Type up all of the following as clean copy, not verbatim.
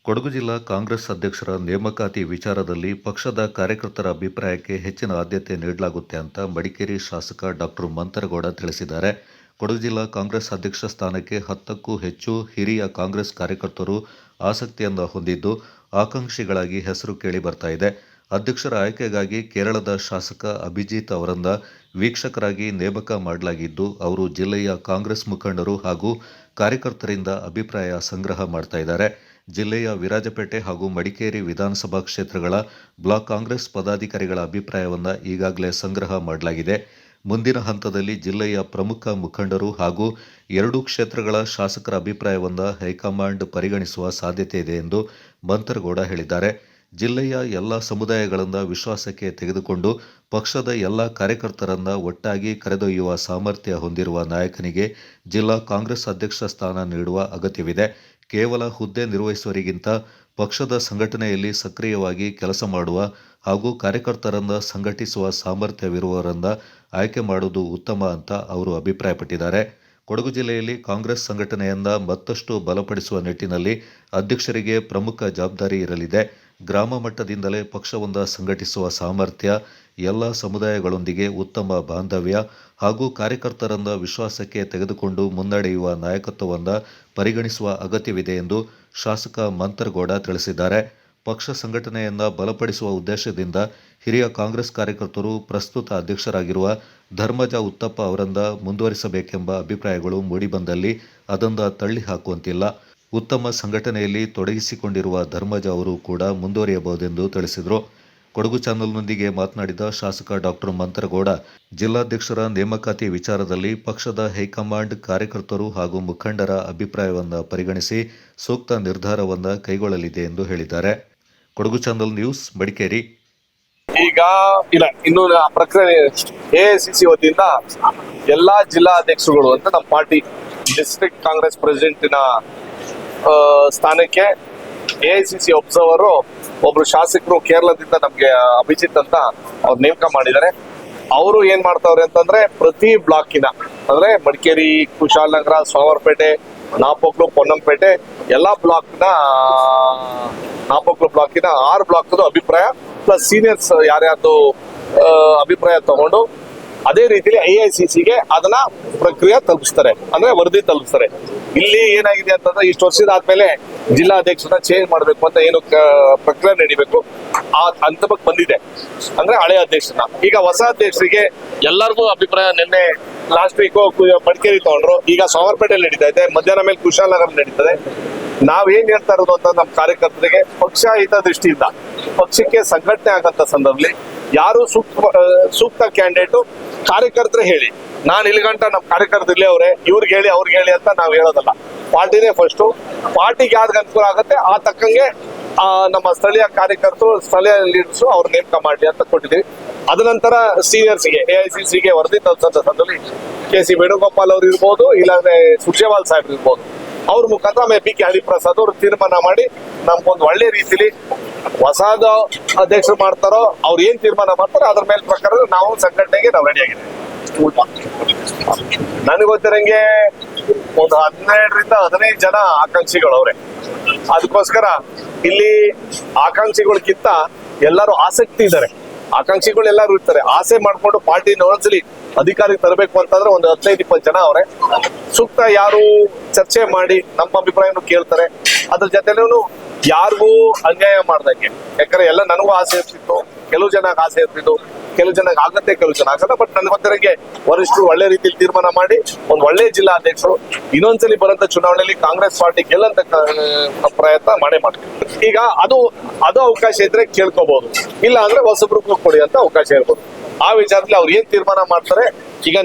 ಕೊಡಗು ಜಿಲ್ಲಾ ಕಾಂಗ್ರೆಸ್ ಅಧ್ಯಕ್ಷರ ನೇಮಕಾತಿ ವಿಚಾರದಲ್ಲಿ ಪಕ್ಷದ ಕಾರ್ಯಕರ್ತರ ಅಭಿಪ್ರಾಯಕ್ಕೆ ಹೆಚ್ಚಿನ ಆದ್ಯತೆ ನೀಡಲಾಗುತ್ತೆ ಅಂತ ಮಡಿಕೇರಿ ಶಾಸಕ ಡಾಕ್ಟರ್ ಮಂತರಗೌಡ ತಿಳಿಸಿದ್ದಾರೆ. ಕೊಡಗು ಜಿಲ್ಲಾ ಕಾಂಗ್ರೆಸ್ ಅಧ್ಯಕ್ಷ ಸ್ಥಾನಕ್ಕೆ 10ಕ್ಕೂ ಹೆಚ್ಚು ಹಿರಿಯ ಕಾಂಗ್ರೆಸ್ ಕಾರ್ಯಕರ್ತರು ಆಸಕ್ತಿಯನ್ನು ಹೊಂದಿದ್ದು, ಆಕಾಂಕ್ಷಿಗಳಾಗಿ ಹೆಸರು ಕೇಳಿ ಬರ್ತಾ ಇದೆ. ಅಧ್ಯಕ್ಷರ ಆಯ್ಕೆಗಾಗಿ ಕೇರಳದ ಶಾಸಕ ಅಭಿಜಿತ್ ಅವರನ್ನ ವೀಕ್ಷಕರಾಗಿ ನೇಮಕ ಮಾಡಲಾಗಿದ್ದು, ಅವರು ಜಿಲ್ಲೆಯ ಕಾಂಗ್ರೆಸ್ ಮುಖಂಡರು ಹಾಗೂ ಕಾರ್ಯಕರ್ತರಿಂದ ಅಭಿಪ್ರಾಯ ಸಂಗ್ರಹ ಮಾಡ್ತಾ ಇದ್ದಾರೆ. ಜಿಲ್ಲೆಯ ವಿರಾಜಪೇಟೆ ಹಾಗೂ ಮಡಿಕೇರಿ ವಿಧಾನಸಭಾ ಕ್ಷೇತ್ರಗಳ ಬ್ಲಾಕ್ ಕಾಂಗ್ರೆಸ್ ಪದಾಧಿಕಾರಿಗಳ ಅಭಿಪ್ರಾಯವನ್ನು ಈಗಾಗಲೇ ಸಂಗ್ರಹ ಮಾಡಲಾಗಿದೆ. ಮುಂದಿನ ಹಂತದಲ್ಲಿ ಜಿಲ್ಲೆಯ ಪ್ರಮುಖ ಮುಖಂಡರು ಹಾಗೂ 2 ಕ್ಷೇತ್ರಗಳ ಶಾಸಕರ ಅಭಿಪ್ರಾಯವನ್ನು ಹೈಕಮಾಂಡ್ ಪರಿಗಣಿಸುವ ಸಾಧ್ಯತೆ ಇದೆ ಎಂದು ಮಂತರಗೌಡ ಹೇಳಿದ್ದಾರೆ. ಜಿಲ್ಲೆಯ ಎಲ್ಲ ಸಮುದಾಯಗಳನ್ನು ವಿಶ್ವಾಸಕ್ಕೆ ತೆಗೆದುಕೊಂಡು ಪಕ್ಷದ ಎಲ್ಲ ಕಾರ್ಯಕರ್ತರನ್ನ ಒಟ್ಟಾಗಿ ಕರೆದೊಯ್ಯುವ ಸಾಮರ್ಥ್ಯ ಹೊಂದಿರುವ ನಾಯಕನಿಗೆ ಜಿಲ್ಲಾ ಕಾಂಗ್ರೆಸ್ ಅಧ್ಯಕ್ಷ ಸ್ಥಾನ ನೀಡುವ ಅಗತ್ಯವಿದೆ. ಕೇವಲ ಹುದ್ದೆ ನಿರ್ವಹಿಸುವರಿಗಿಂತ ಪಕ್ಷದ ಸಂಘಟನೆಯಲ್ಲಿ ಸಕ್ರಿಯವಾಗಿ ಕೆಲಸ ಮಾಡುವ ಹಾಗೂ ಕಾರ್ಯಕರ್ತರನ್ನ ಸಂಘಟಿಸುವ ಸಾಮರ್ಥ್ಯವಿರುವವರನ್ನ ಆಯ್ಕೆ ಮಾಡುವುದು ಉತ್ತಮ ಅಂತ ಅವರು ಅಭಿಪ್ರಾಯಪಟ್ಟಿದ್ದಾರೆ. ಕೊಡಗು ಜಿಲ್ಲೆಯಲ್ಲಿ ಕಾಂಗ್ರೆಸ್ ಸಂಘಟನೆಯನ್ನ ಮತ್ತಷ್ಟು ಬಲಪಡಿಸುವ ನಿಟ್ಟಿನಲ್ಲಿ ಅಧ್ಯಕ್ಷರಿಗೆ ಪ್ರಮುಖ ಜವಾಬ್ದಾರಿ ಇರಲಿದೆ. ಗ್ರಾಮ ಮಟ್ಟದಿಂದಲೇ ಪಕ್ಷವನ್ನು ಸಂಘಟಿಸುವ ಸಾಮರ್ಥ್ಯ, ಎಲ್ಲ ಸಮುದಾಯಗಳೊಂದಿಗೆ ಉತ್ತಮ ಬಾಂಧವ್ಯ ಹಾಗೂ ಕಾರ್ಯಕರ್ತರನ್ನ ವಿಶ್ವಾಸಕ್ಕೆ ತೆಗೆದುಕೊಂಡು ಮುನ್ನಡೆಯುವ ನಾಯಕತ್ವವನ್ನು ಪರಿಗಣಿಸುವ ಅಗತ್ಯವಿದೆ ಎಂದು ಶಾಸಕ ಮಂತರಗೌಡ ತಿಳಿಸಿದ್ದಾರೆ. ಪಕ್ಷ ಸಂಘಟನೆಯನ್ನು ಬಲಪಡಿಸುವ ಉದ್ದೇಶದಿಂದ ಹಿರಿಯ ಕಾಂಗ್ರೆಸ್ ಕಾರ್ಯಕರ್ತರು ಪ್ರಸ್ತುತ ಅಧ್ಯಕ್ಷರಾಗಿರುವ ಧರ್ಮಜ ಉತ್ತಪ್ಪ ಅವರನ್ನ ಮುಂದುವರಿಸಬೇಕೆಂಬ ಅಭಿಪ್ರಾಯಗಳು ಮೂಡಿಬಂದಲ್ಲಿ ಅದನ್ನು ತಳ್ಳಿ ಹಾಕುವಂತಿಲ್ಲ. ಉತ್ತಮ ಸಂಘಟನೆಯಲ್ಲಿ ತೊಡಗಿಸಿಕೊಂಡಿರುವ ಧರ್ಮಜ ಅವರು ಕೂಡ ಮುಂದುವರಿಯಬಹುದೆಂದು ತಿಳಿಸಿದರು. ಕೊಡಗು ಚಾನೆಲ್ನೊಂದಿಗೆ ಮಾತನಾಡಿದ ಶಾಸಕ ಡಾಕ್ಟರ್ ಮಂತರಗೌಡ, ಜಿಲ್ಲಾಧ್ಯಕ್ಷರ ನೇಮಕಾತಿ ವಿಚಾರದಲ್ಲಿ ಪಕ್ಷದ ಹೈಕಮಾಂಡ್ ಕಾರ್ಯಕರ್ತರು ಹಾಗೂ ಮುಖಂಡರ ಅಭಿಪ್ರಾಯವನ್ನು ಪರಿಗಣಿಸಿ ಸೂಕ್ತ ನಿರ್ಧಾರವನ್ನು ಕೈಗೊಳ್ಳಲಿದೆ ಎಂದು ಹೇಳಿದ್ದಾರೆ. Kodagu channel news, Madikeri. ಈಗ ಇಲ್ಲ, ಇನ್ನು ಪ್ರಕ್ರಿಯೆ ಎಐಸಿಸಿ ವತಿಯಿಂದ ಎಲ್ಲಾ ಜಿಲ್ಲಾ ಅಧ್ಯಕ್ಷರುಗಳು ಅಂತ ನಮ್ಮ ಪಾರ್ಟಿ ಡಿಸ್ಟ್ರಿಕ್ಟ್ ಕಾಂಗ್ರೆಸ್ ಪ್ರೆಸಿಡೆಂಟಿನ ಸ್ಥಾನಕ್ಕೆ ಎಐಸಿಸಿ ಒಬ್ಸರ್ವರ್ ಒಬ್ರು ಶಾಸಕರು ಕೇರಳದಿಂದ ನಮ್ಗೆ ಅಭಿಜಿತ್ ಅಂತ ಅವ್ರು ನೇಮಕ ಮಾಡಿದ್ದಾರೆ. ಅವರು ಏನ್ ಮಾಡ್ತಾವ್ರೆ ಅಂತಂದ್ರೆ ಪ್ರತಿ ಬ್ಲಾಕಿನ ಅಂದ್ರೆ ಮಡಿಕೇರಿ, ಕುಶಾಲನಗರ, ಸೋಮವಾರಪೇಟೆ, ನಾಪೋಕ್ಲು, ಪೊನ್ನಂಪೇಟೆ ಎಲ್ಲಾ ಬ್ಲಾಕ್ನ 6 ಬ್ಲಾಕ್ದು ಅಭಿಪ್ರಾಯ ಪ್ಲಸ್ ಸೀನಿಯರ್ಸ್ ಯಾರ್ಯಾರ್ದು ಅಭಿಪ್ರಾಯ ತಗೊಂಡು ಅದೇ ರೀತಿಲಿ ಐಐಸಿಸಿಗೆ ಅದನ್ನ ಪ್ರಕ್ರಿಯೆ ತಲುಪಿಸ್ತಾರೆ, ಅಂದ್ರೆ ವರದಿ ತಲುಪಿಸ್ತಾರೆ. ಇಲ್ಲಿ ಏನಾಗಿದೆ ಅಂತಂದ್ರೆ ಇಷ್ಟು ವರ್ಷದಾದ್ಮೇಲೆ ಜಿಲ್ಲಾಧ್ಯಕ್ಷರನ್ನ ಚೇಂಜ್ ಮಾಡ್ಬೇಕು ಅಂತ ಏನು ಪ್ರಕ್ರಿಯೆ ನಡಿಬೇಕು ಆ ಹಂತಕ್ಕೆ ಬಂದಿದೆ. ಅಂದ್ರೆ ಹಳೆ ಅಧ್ಯಕ್ಷರನ್ನ ಈಗ ಹೊಸ ಅಧ್ಯಕ್ಷರಿಗೆ ಎಲ್ಲರಿಗೂ ಅಭಿಪ್ರಾಯ ನಿನ್ನೆ ಲಾಸ್ಟ್ ವೀಕ್ ಮಡಿಕೇರಿ ತಗೊಂಡ್ರು. ಈಗ ಸೋಮವಾರಪೇಟೆಯಲ್ಲಿ ನಡೀತಾ ಇದೆ, ಮಧ್ಯಾಹ್ನ ಮೇಲೆ ಕುಶಾಲನಗರ ನಡೀತದೆ. ನಾವೇನ್ ಹೇಳ್ತಾ ಇರೋದು ಅಂತ ನಮ್ಮ ಕಾರ್ಯಕರ್ತರಿಗೆ ಪಕ್ಷ ಹಿತದೃಷ್ಟಿಯಿಂದ ಪಕ್ಷಕ್ಕೆ ಸಂಘಟನೆ ಆಗಂತ ಸಂದರ್ಭದಲ್ಲಿ ಯಾರು ಸೂಕ್ತ ಕ್ಯಾಂಡಿಡೇಟು ಕಾರ್ಯಕರ್ತರು ಹೇಳಿ, ನಾನು ಇಲ್ಲಿಗಂಟ ನಮ್ಮ ಕಾರ್ಯಕರ್ತರು ಇಲ್ಲೇ ಅವ್ರೆ, ಇವ್ರಿಗೆ ಹೇಳಿ ಅವ್ರಿಗೆ ಹೇಳಿ ಅಂತ ನಾವು ಹೇಳೋದಲ್ಲ. ಪಾರ್ಟಿನೇ ಫಸ್ಟು, ಪಾರ್ಟಿಗೆ ಯಾವ್ದು ಅನುಕೂಲ ಆಗುತ್ತೆ ಆ ತಕ್ಕಂಗೆ ನಮ್ಮ ಸ್ಥಳೀಯ ಕಾರ್ಯಕರ್ತರು, ಸ್ಥಳೀಯ ಲೀಡರ್ಸು ಅವ್ರ ನೇಮಕ ಮಾಡ್ಲಿ ಅಂತ ಕೊಟ್ಟಿದ್ದೀವಿ. ಅದ ನಂತರ ಸೀನಿಯರ್ಸ್ಗೆ ಎಐಸಿಸಿಗೆ ವರದಿ ತಲುಪಿಸೋ ಸಂದರ್ಭದಲ್ಲಿ KC ವೇಣುಗೋಪಾಲ್ ಅವ್ರು ಇರ್ಬೋದು, ಇಲ್ಲಾಂದ್ರೆ ಸುರ್ಜೇವಾಲ್ ಸಾಹೇಬ್ ಇರ್ಬೋದು, ಅವ್ರ ಮುಖಾಂತರ ಆಮೇಲೆ PK ಹರಿಪ್ರಸಾದ್ ಅವರು ತೀರ್ಮಾನ ಮಾಡಿ ನಮ್ಗೊಂದು ಒಳ್ಳೆ ರೀತಿಲಿ ಹೊಸದ ಅಧ್ಯಕ್ಷರು ಮಾಡ್ತಾರೋ ಅವ್ರು ಏನ್ ತೀರ್ಮಾನ ಮಾಡ್ತಾರೋ ಅದ್ರ ಮೇಲೆ ಪ್ರಕಾರ ನಾವು ಸಂಘಟನೆಗೆ ನಾವು ರೆಡಿ ಆಗಿದ್ದೀವಿ. ನನಗೆ ಗೊತ್ತಿರಂಗೆ ಒಂದು 12ರಿಂದ 15 ಜನ ಆಕಾಂಕ್ಷಿಗಳು ಅವ್ರೆ. ಅದಕ್ಕೋಸ್ಕರ ಇಲ್ಲಿ ಆಕಾಂಕ್ಷಿಗಳಕ್ಕಿಂತ ಎಲ್ಲರೂ ಆಸಕ್ತಿ ಇದ್ದಾರೆ. ಆಕಾಂಕ್ಷಿಗಳು ಎಲ್ಲರೂ ಇರ್ತಾರೆ, ಆಸೆ ಮಾಡ್ಕೊಂಡು ಪಾರ್ಟಿನ ಒಂದ್ಸಲಿ ಅಧಿಕಾರಿಗೆ ತರಬೇಕು ಅಂತಂದ್ರೆ ಒಂದು 15-20 ಜನ ಅವ್ರೆ. ಸೂಕ್ತ ಯಾರು ಚರ್ಚೆ ಮಾಡಿ ನಮ್ಮ ಅಭಿಪ್ರಾಯನೂ ಕೇಳ್ತಾರೆ. ಅದ್ರ ಜೊತೆನೂ ಯಾರಿಗೂ ಅನ್ಯಾಯ ಮಾಡ್ದಂಗೆ, ಯಾಕಂದ್ರೆ ಎಲ್ಲ ನನಗೂ ಆಸೆ ಇರ್ತಿತ್ತು, ಕೆಲವು ಜನಕ್ಕೆ ಆಸೆ ಇರ್ತಿತ್ತು, ಕೆಲವು ಜನಕ್ಕೆ ಆಗತ್ತೆ, ಕೆಲವು ಜನ ಆಗಲ್ಲ. ಬಟ್ ನನ್ಗೆ ಗೊತ್ತಿರಂಗೆ ವರಿಷ್ಠರು ಒಳ್ಳೆ ರೀತಿಯಲ್ಲಿ ತೀರ್ಮಾನ ಮಾಡಿ ಒಂದು ಒಳ್ಳೆ ಜಿಲ್ಲಾ ಅಧ್ಯಕ್ಷರು ಇನ್ನೊಂದ್ಸಲಿ ಬರೋಂಥ ಚುನಾವಣೆಯಲ್ಲಿ ಕಾಂಗ್ರೆಸ್ ಪಾರ್ಟಿ ಗೆಲ್ಲಂತ ಪ್ರಯತ್ನ ಮಾಡೇ ಮಾಡ್ತೀವಿ. ಈಗ ಅದು ಅವಕಾಶ ಇದ್ರೆ ಕೇಳ್ಕೋಬಹುದು, ಇಲ್ಲ ಅಂದ್ರೆ ಹೊಸಬ್ರು ಕೊಡಿ ಅಂತ ಅವಕಾಶ ಇರ್ಬೋದು. ಆ ವಿಚಾರದಲ್ಲಿ ಅವ್ರು ಏನ್ ತೀರ್ಮಾನ ಮಾಡ್ತಾರೆ, ಈಗ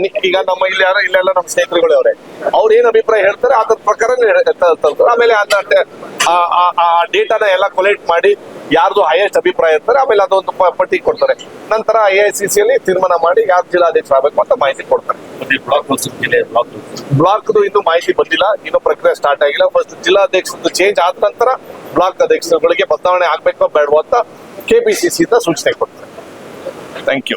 ನಮ್ಮ ಇಲ್ಲೆಲ್ಲ ನಮ್ಮ ಸ್ನೇಹಿತರುಗಳು ಅವ್ರೆ, ಅವ್ರು ಏನ್ ಅಭಿಪ್ರಾಯ ಹೇಳ್ತಾರೆ ಅದ್ರ ಪ್ರಕಾರ ಆಮೇಲೆ ಆ ಡೇಟಾನ ಎಲ್ಲ ಕೊಲೆಕ್ಟ್ ಮಾಡಿ ಯಾರ್ದು ಹೈಯೆಸ್ಟ್ ಅಭಿಪ್ರಾಯ ಇರ್ತಾರೆ ಆಮೇಲೆ ಅದೊಂದು ಪಟ್ಟಿ ಕೊಡ್ತಾರೆ. ನಂತರ AICC ಅಲ್ಲಿ ತೀರ್ಮಾನ ಮಾಡಿ ಯಾರು ಜಿಲ್ಲಾಧ್ಯಕ್ಷ ಆಗ್ಬೇಕು ಅಂತ ಮಾಹಿತಿ ಕೊಡ್ತಾರೆ. ಬ್ಲಾಕ್ದು ಇನ್ನೂ ಮಾಹಿತಿ ಬಂದಿಲ್ಲ, ಇನ್ನೂ ಪ್ರಕ್ರಿಯೆ ಸ್ಟಾರ್ಟ್ ಆಗಿಲ್ಲ. ಫಸ್ಟ್ ಜಿಲ್ಲಾಧ್ಯಕ್ಷ ಚೇಂಜ್ ಆದ ನಂತರ ಬ್ಲಾಕ್ ಅಧ್ಯಕ್ಷರುಗಳಿಗೆ ಬದಲಾವಣೆ ಆಗ್ಬೇಕೋ ಬೇಡವೋ ಅಂತ KPCC ಇಂದ ಸೂಚನೆ ಕೊಡ್ತಾರೆ. Thank you.